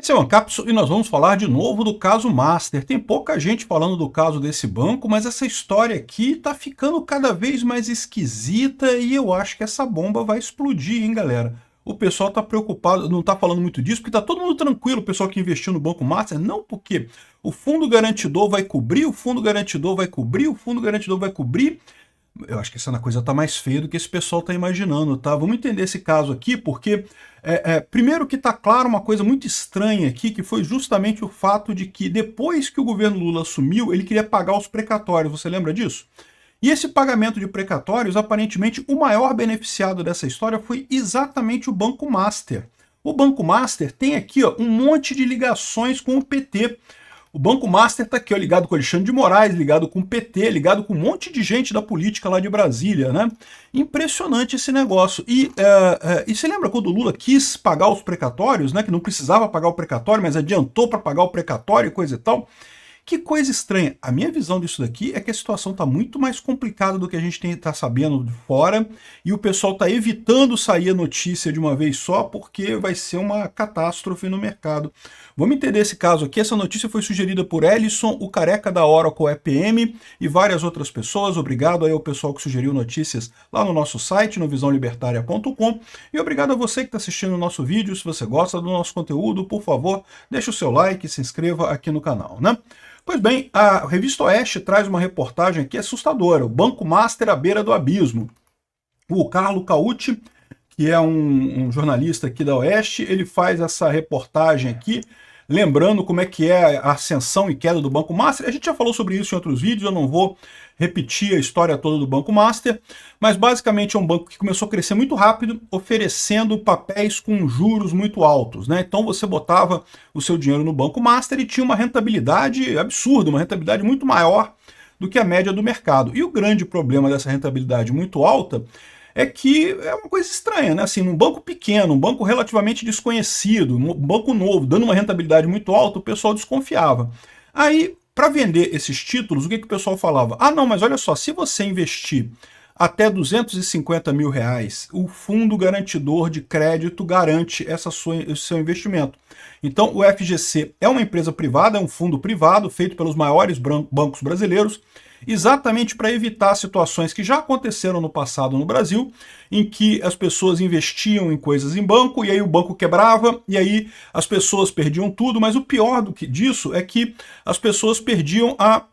Esse é o Ancapso e nós vamos falar de novo do caso Master. Tem pouca gente falando do caso desse banco, mas essa história aqui tá ficando cada vez mais esquisita e eu acho que essa bomba vai explodir, hein, galera? O pessoal tá preocupado, não tá falando muito disso, porque tá todo mundo tranquilo, o pessoal que investiu no Banco Master. Não, porque o fundo garantidor vai cobrir, o fundo garantidor vai cobrir, o fundo garantidor vai cobrir. Eu acho que essa coisa tá mais feia do que esse pessoal tá imaginando, tá? Vamos entender esse caso aqui, porque primeiro que tá claro uma coisa muito estranha aqui, que foi justamente o fato de que depois que o governo Lula assumiu, ele queria pagar os precatórios, você lembra disso? E esse pagamento de precatórios, aparentemente, o maior beneficiado dessa história foi exatamente o Banco Master. O Banco Master tem aqui ó, um monte de ligações com o PT. O Banco Master está aqui, ó, ligado com o Alexandre de Moraes, ligado com o PT, ligado com um monte de gente da política lá de Brasília, né? Impressionante esse negócio. E você lembra quando o Lula quis pagar os precatórios, né? Que não precisava pagar o precatório, mas adiantou para pagar o precatório e coisa e tal? Que coisa estranha. A minha visão disso daqui é que a situação está muito mais complicada do que a gente está sabendo de fora e o pessoal está evitando sair a notícia de uma vez só porque vai ser uma catástrofe no mercado. Vamos entender esse caso aqui. Essa notícia foi sugerida por Ellison, o careca da Oracle EPM e várias outras pessoas. Obrigado aí ao pessoal que sugeriu notícias lá no nosso site, no visãolibertaria.com. E obrigado a você que está assistindo o nosso vídeo. Se você gosta do nosso conteúdo, por favor, deixe o seu like e se inscreva aqui no canal, né? Pois bem, a Revista Oeste traz uma reportagem aqui assustadora, o Banco Master à beira do abismo. O Carlo Cauti, que é um jornalista aqui da Oeste, ele faz essa reportagem aqui, lembrando como é que é a ascensão e queda do Banco Master. A gente já falou sobre isso em outros vídeos, eu não vou repetir a história toda do Banco Master, mas basicamente é um banco que começou a crescer muito rápido, oferecendo papéis com juros muito altos, né? Então você botava o seu dinheiro no Banco Master e tinha uma rentabilidade absurda, uma rentabilidade muito maior do que a média do mercado. E o grande problema dessa rentabilidade muito alta é que é uma coisa estranha, né? Assim, num banco pequeno, um banco relativamente desconhecido, um banco novo, dando uma rentabilidade muito alta, o pessoal desconfiava. Aí, para vender esses títulos, o que o pessoal falava? Ah, não, mas olha só, se você investir até 250 mil reais, o fundo garantidor de crédito garante esse seu investimento. Então, o FGC é uma empresa privada, é um fundo privado feito pelos maiores bancos brasileiros, exatamente para evitar situações que já aconteceram no passado no Brasil, em que as pessoas investiam em coisas em banco, e aí o banco quebrava, e aí as pessoas perdiam tudo, mas o pior disso é que as pessoas perdiam a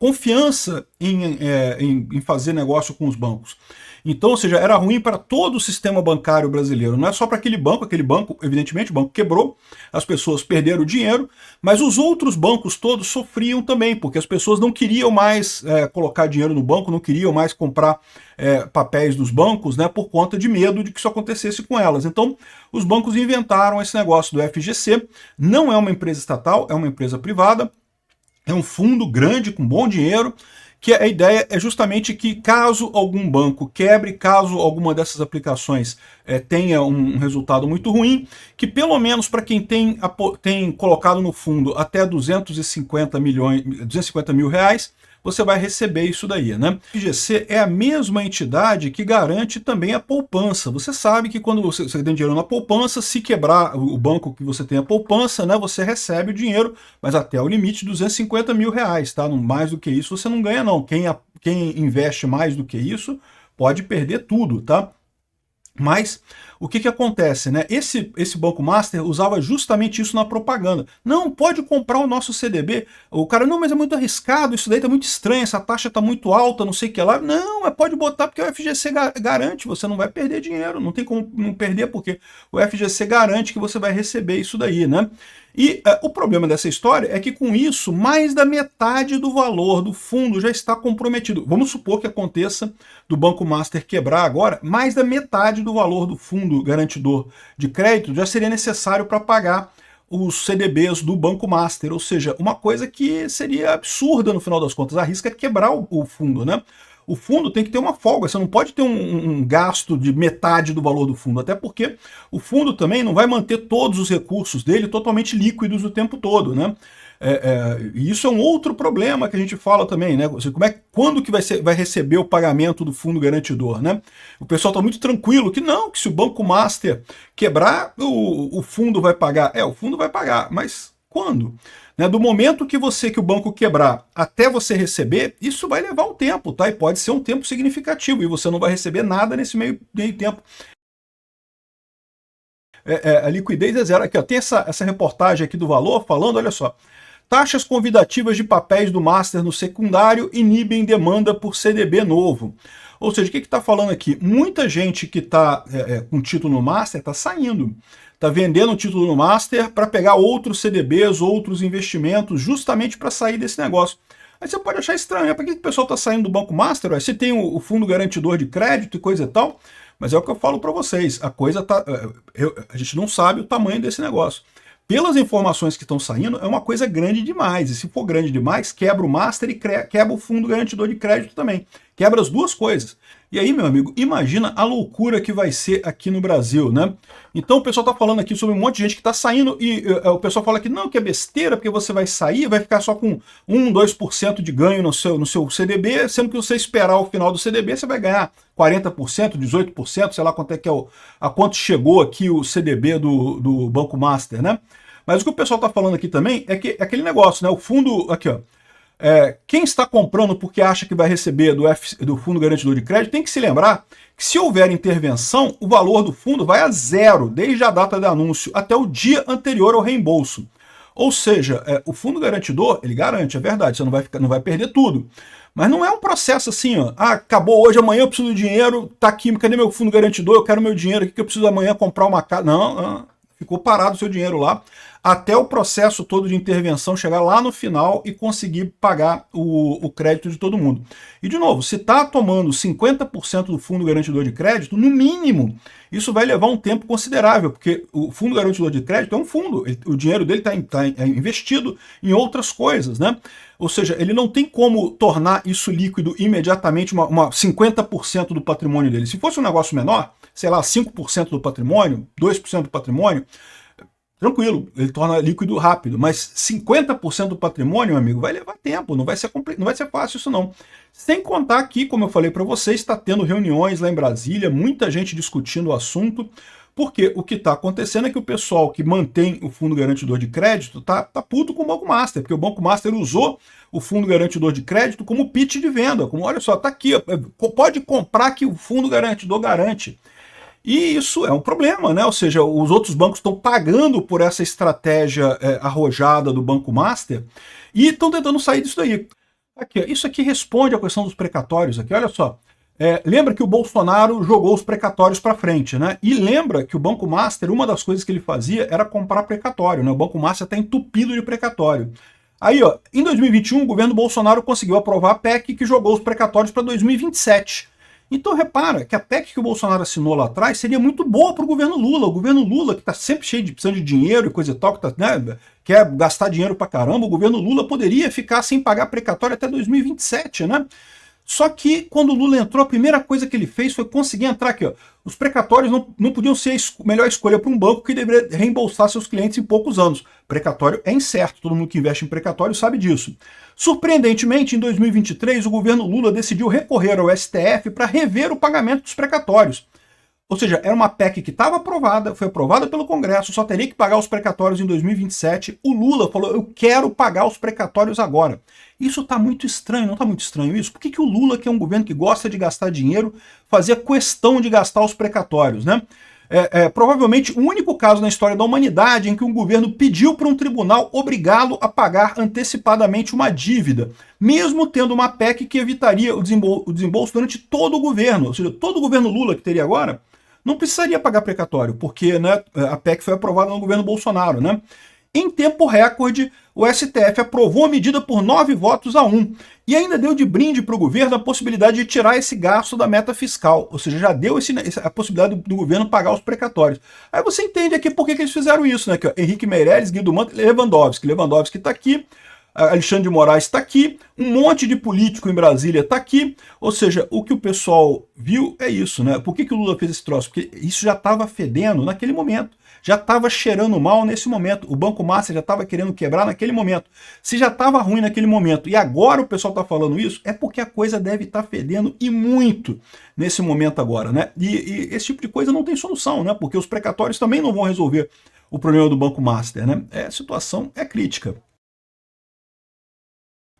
confiança em fazer negócio com os bancos. Então, ou seja, era ruim para todo o sistema bancário brasileiro, não é só para aquele banco, evidentemente, o banco quebrou, as pessoas perderam o dinheiro, mas os outros bancos todos sofriam também, porque as pessoas não queriam mais colocar dinheiro no banco, não queriam mais comprar papéis dos bancos, né, por conta de medo de que isso acontecesse com elas. Então, os bancos inventaram esse negócio do FGC, não é uma empresa estatal, é uma empresa privada, é um fundo grande, com bom dinheiro, que a ideia é justamente que caso algum banco quebre, caso alguma dessas aplicações tenha um resultado muito ruim, que pelo menos para quem tem colocado no fundo até 250 mil reais, você vai receber isso daí, né? O FGC é a mesma entidade que garante também a poupança. Você sabe que quando você tem dinheiro na poupança, se quebrar o banco que você tem a poupança, né, você recebe o dinheiro, mas até o limite de 250 mil reais, tá? Mais do que isso você não ganha, não. Quem investe mais do que isso pode perder tudo, tá? Mas o que acontece, né? Esse Banco Master usava justamente isso na propaganda. Não, pode comprar o nosso CDB. O cara, não, mas é muito arriscado, isso daí tá muito estranho, essa taxa tá muito alta, não sei o que lá. Não, mas pode botar porque o FGC garante, você não vai perder dinheiro, não tem como não perder porque o FGC garante que você vai receber isso daí, né? E o problema dessa história é que com isso, mais da metade do valor do fundo já está comprometido. Vamos supor que aconteça do Banco Master quebrar agora, mais da metade do valor do fundo garantidor de crédito já seria necessário para pagar os CDBs do Banco Master, ou seja, uma coisa que seria absurda no final das contas, arrisca quebrar o fundo, né? O fundo tem que ter uma folga, você não pode ter um gasto de metade do valor do fundo, até porque o fundo também não vai manter todos os recursos dele totalmente líquidos o tempo todo, né? E isso é um outro problema que a gente fala também, né? Quando que vai receber o pagamento do fundo garantidor, né? O pessoal está muito tranquilo que não, que se o Banco Master quebrar, o fundo vai pagar. O fundo vai pagar, mas quando? Né? Do momento que o banco quebrar até você receber, isso vai levar um tempo, tá? E pode ser um tempo significativo, e você não vai receber nada nesse meio tempo. A liquidez é zero. Aqui, ó, tem essa reportagem aqui do Valor falando, olha só. Taxas convidativas de papéis do Master no secundário inibem demanda por CDB novo. Ou seja, o que está falando aqui? Muita gente que está com título no Master está saindo. Está vendendo o título no Master para pegar outros CDBs, outros investimentos, justamente para sair desse negócio. Aí você pode achar estranho, né? Por que o pessoal está saindo do Banco Master? Você tem o fundo garantidor de crédito e coisa e tal, mas é o que eu falo para vocês, a coisa tá... a gente não sabe o tamanho desse negócio. Pelas informações que estão saindo, é uma coisa grande demais. E se for grande demais, quebra o Master e quebra o fundo garantidor de crédito também. Quebra as duas coisas. E aí, meu amigo, imagina a loucura que vai ser aqui no Brasil, né? Então o pessoal está falando aqui sobre um monte de gente que está saindo e o pessoal fala que não, que é besteira, porque você vai sair, vai ficar só com 1, 2% de ganho no seu CDB, sendo que você esperar o final do CDB, você vai ganhar 40%, 18%, sei lá quanto é que a quanto chegou aqui o CDB do Banco Master, né? Mas o que o pessoal está falando aqui também é que é aquele negócio, né? O fundo, aqui ó, quem está comprando porque acha que vai receber do Fundo Garantidor de Crédito tem que se lembrar que se houver intervenção, o valor do fundo vai a zero, desde a data de anúncio até o dia anterior ao reembolso. Ou seja, o Fundo Garantidor, ele garante, é verdade, você não vai perder tudo. Mas não é um processo assim, ó, acabou hoje, amanhã eu preciso de dinheiro, tá aqui, cadê meu Fundo Garantidor, eu quero meu dinheiro, o que eu preciso amanhã comprar uma casa? Não, ficou parado o seu dinheiro lá, até o processo todo de intervenção chegar lá no final e conseguir pagar o crédito de todo mundo. E, de novo, se está tomando 50% do fundo garantidor de crédito, no mínimo, isso vai levar um tempo considerável, porque o fundo garantidor de crédito é um fundo, o dinheiro dele está investido em outras coisas, né? Ou seja, ele não tem como tornar isso líquido imediatamente, 50% do patrimônio dele. Se fosse um negócio menor, sei lá, 5% do patrimônio, 2% do patrimônio, tranquilo, ele torna líquido rápido, mas 50% do patrimônio, meu amigo, vai levar tempo, não vai ser fácil isso não. Sem contar que, como eu falei para vocês, está tendo reuniões lá em Brasília, muita gente discutindo o assunto, porque o que está acontecendo é que o pessoal que mantém o fundo garantidor de crédito tá puto com o Banco Master, porque o Banco Master usou o fundo garantidor de crédito como pitch de venda, como olha só, tá aqui, pode comprar que o fundo garantidor garante. E isso é um problema, né? Ou seja, os outros bancos estão pagando por essa estratégia arrojada do Banco Master e estão tentando sair disso daí. Aqui, ó, isso aqui responde à questão dos precatórios. Aqui, olha só. Lembra que o Bolsonaro jogou os precatórios para frente, né? E lembra que o Banco Master, uma das coisas que ele fazia era comprar precatório, né? O Banco Master está entupido de precatório. Aí, ó, em 2021, o governo Bolsonaro conseguiu aprovar a PEC que jogou os precatórios para 2027. Então repara que a PEC que o Bolsonaro assinou lá atrás seria muito boa para o governo Lula. O governo Lula, que está sempre precisando de dinheiro e coisa e tal, que quer gastar dinheiro para caramba, o governo Lula poderia ficar sem pagar precatório até 2027, né? Só que quando o Lula entrou, a primeira coisa que ele fez foi conseguir entrar aqui, ó. Os precatórios não podiam ser a melhor escolha para um banco que deveria reembolsar seus clientes em poucos anos. Precatório é incerto, todo mundo que investe em precatório sabe disso. Surpreendentemente, em 2023, o governo Lula decidiu recorrer ao STF para rever o pagamento dos precatórios. Ou seja, era uma PEC que estava aprovada, foi aprovada pelo Congresso, só teria que pagar os precatórios em 2027. O Lula falou, eu quero pagar os precatórios agora. Isso está muito estranho, não está muito estranho isso? Por que o Lula, que é um governo que gosta de gastar dinheiro, fazia questão de gastar os precatórios, né? Provavelmente o único caso na história da humanidade em que um governo pediu para um tribunal obrigá-lo a pagar antecipadamente uma dívida, mesmo tendo uma PEC que evitaria o desembolso durante todo o governo, ou seja, todo o governo Lula que teria agora, não precisaria pagar precatório, porque, né, a PEC foi aprovada no governo Bolsonaro, né? Em tempo recorde, o STF aprovou a medida por 9 votos a 1 e ainda deu de brinde para o governo a possibilidade de tirar esse gasto da meta fiscal, ou seja, já deu a possibilidade do governo pagar os precatórios. Aí você entende aqui por que eles fizeram isso, né? Aqui, ó, Henrique Meirelles, Guido Mantega e Lewandowski. Lewandowski está aqui, Alexandre de Moraes está aqui, um monte de político em Brasília está aqui, ou seja, o que o pessoal viu é isso, né? Por que o Lula fez esse troço? Porque isso já estava fedendo naquele momento, já estava cheirando mal nesse momento, o Banco Master já estava querendo quebrar naquele momento. Se já estava ruim naquele momento e agora o pessoal está falando isso, é porque a coisa deve estar fedendo e muito nesse momento agora, né? E esse tipo de coisa não tem solução, né? Porque os precatórios também não vão resolver o problema do Banco Master, né? A situação é crítica.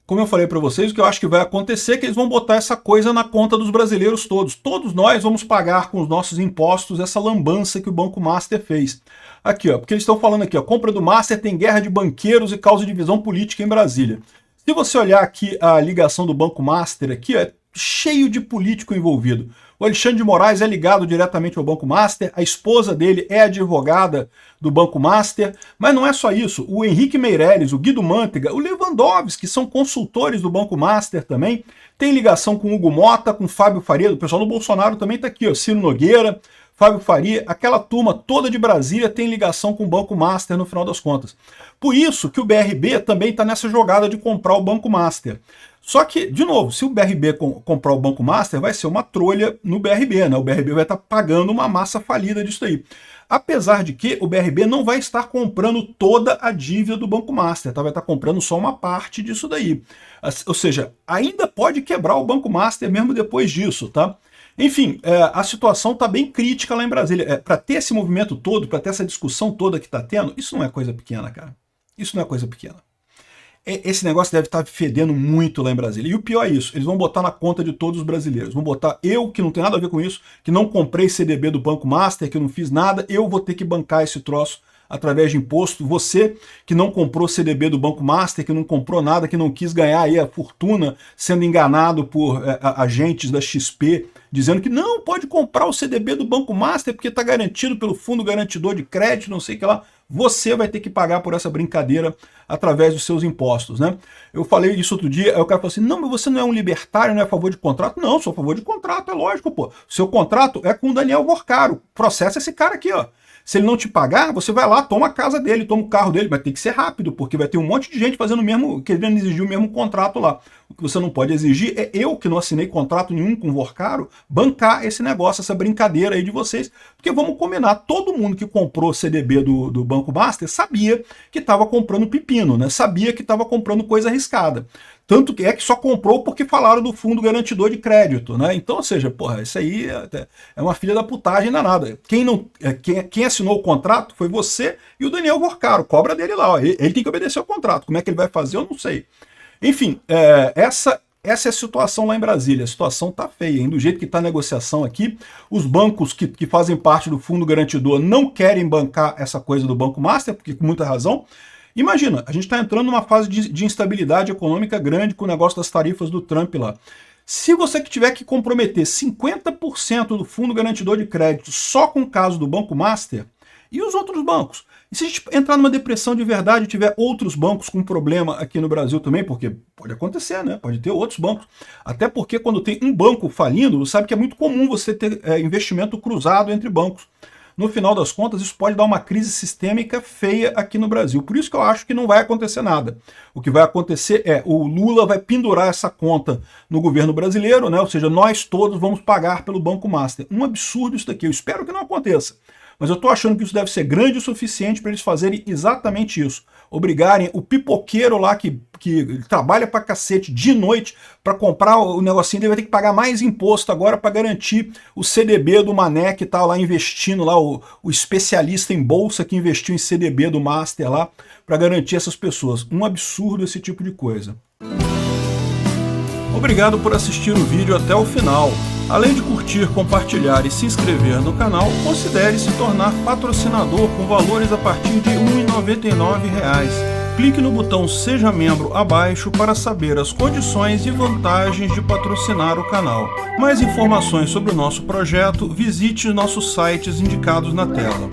Como eu falei para vocês, o que eu acho que vai acontecer é que eles vão botar essa coisa na conta dos brasileiros todos. Todos nós vamos pagar com os nossos impostos essa lambança que o Banco Master fez. Aqui, ó, porque eles estão falando aqui, ó, compra do Master tem guerra de banqueiros e causa divisão política em Brasília. Se você olhar aqui a ligação do Banco Master aqui, ó, é cheio de político envolvido. O Alexandre de Moraes é ligado diretamente ao Banco Master, a esposa dele é advogada do Banco Master, mas não é só isso. O Henrique Meirelles, o Guido Mantega, o Lewandowski, que são consultores do Banco Master também, tem ligação com o Hugo Mota, com o Fábio Faria, o pessoal do Bolsonaro também está aqui, ó, Ciro Nogueira, Fábio Faria, aquela turma toda de Brasília tem ligação com o Banco Master no final das contas. Por isso que o BRB também está nessa jogada de comprar o Banco Master. Só que, de novo, se o BRB comprar o Banco Master, vai ser uma trolha no BRB, né? O BRB vai estar pagando uma massa falida disso aí. Apesar de que o BRB não vai estar comprando toda a dívida do Banco Master, tá? Vai estar comprando só uma parte disso daí. Ou seja, ainda pode quebrar o Banco Master mesmo depois disso, tá? Enfim, a situação está bem crítica lá em Brasília. Para ter esse movimento todo, para ter essa discussão toda que está tendo, isso não é coisa pequena, cara. Isso não é coisa pequena. Esse negócio deve estar fedendo muito lá em Brasília. E o pior é isso, eles vão botar na conta de todos os brasileiros. Vão botar eu, que não tem nada a ver com isso, que não comprei CDB do Banco Master, que eu não fiz nada, eu vou ter que bancar esse troço através de imposto. Você que não comprou CDB do Banco Master, que não comprou nada, que não quis ganhar aí a fortuna sendo enganado por agentes da XP, dizendo que não, pode comprar o CDB do Banco Master porque está garantido pelo Fundo Garantidor de Crédito, não sei o que lá. Você vai ter que pagar por essa brincadeira através dos seus impostos, né? Eu falei isso outro dia, aí o cara falou assim, não, mas você não é um libertário, não é a favor de contrato? Não, sou a favor de contrato, é lógico, pô. Seu contrato é com o Daniel Vorcaro, processa esse cara aqui, ó. Se ele não te pagar, você vai lá, toma a casa dele, toma o carro dele, mas tem que ser rápido, porque vai ter um monte de gente fazendo o mesmo, querendo exigir o mesmo contrato lá. O que você não pode exigir é eu, que não assinei contrato nenhum com o Vorcaro, bancar esse negócio, essa brincadeira aí de vocês. Porque vamos combinar, todo mundo que comprou CDB do Banco Master sabia que estava comprando pepino, né? Sabia que estava comprando coisa arriscada. Tanto que só comprou porque falaram do Fundo Garantidor de Crédito, né? Então, ou seja, porra, isso aí é uma filha da putagem danada. Quem assinou o contrato foi você e o Daniel Vorcaro, cobra dele lá, ó. Ele tem que obedecer ao contrato. Como é que ele vai fazer, eu não sei. Enfim, essa é a situação lá em Brasília. A situação está feia, hein? Do jeito que está a negociação aqui, os bancos que fazem parte do Fundo Garantidor não querem bancar essa coisa do Banco Master, porque com muita razão. Imagina, a gente está entrando numa fase de instabilidade econômica grande com o negócio das tarifas do Trump lá. Se você tiver que comprometer 50% do Fundo Garantidor de Crédito só com o caso do Banco Master, e os outros bancos? E se a gente entrar numa depressão de verdade e tiver outros bancos com problema aqui no Brasil também, porque pode acontecer, né? Pode ter outros bancos. Até porque quando tem um banco falindo, você sabe que é muito comum você ter investimento cruzado entre bancos. No final das contas, isso pode dar uma crise sistêmica feia aqui no Brasil. Por isso que eu acho que não vai acontecer nada. O que vai acontecer é o Lula vai pendurar essa conta no governo brasileiro, né? Ou seja, nós todos vamos pagar pelo Banco Master. Um absurdo isso daqui. Eu espero que não aconteça. Mas eu estou achando que isso deve ser grande o suficiente para eles fazerem exatamente isso. Obrigarem o pipoqueiro lá que trabalha pra cacete de noite para comprar o negocinho, ele vai ter que pagar mais imposto agora para garantir o CDB do Mané que está lá investindo, lá o especialista em bolsa que investiu em CDB do Master lá, para garantir essas pessoas. Um absurdo esse tipo de coisa. Obrigado por assistir o vídeo até o final. Além de curtir, compartilhar e se inscrever no canal, considere se tornar patrocinador com valores a partir de R$ 1,99. Clique no botão Seja Membro abaixo para saber as condições e vantagens de patrocinar o canal. Mais informações sobre o nosso projeto, visite nossos sites indicados na tela.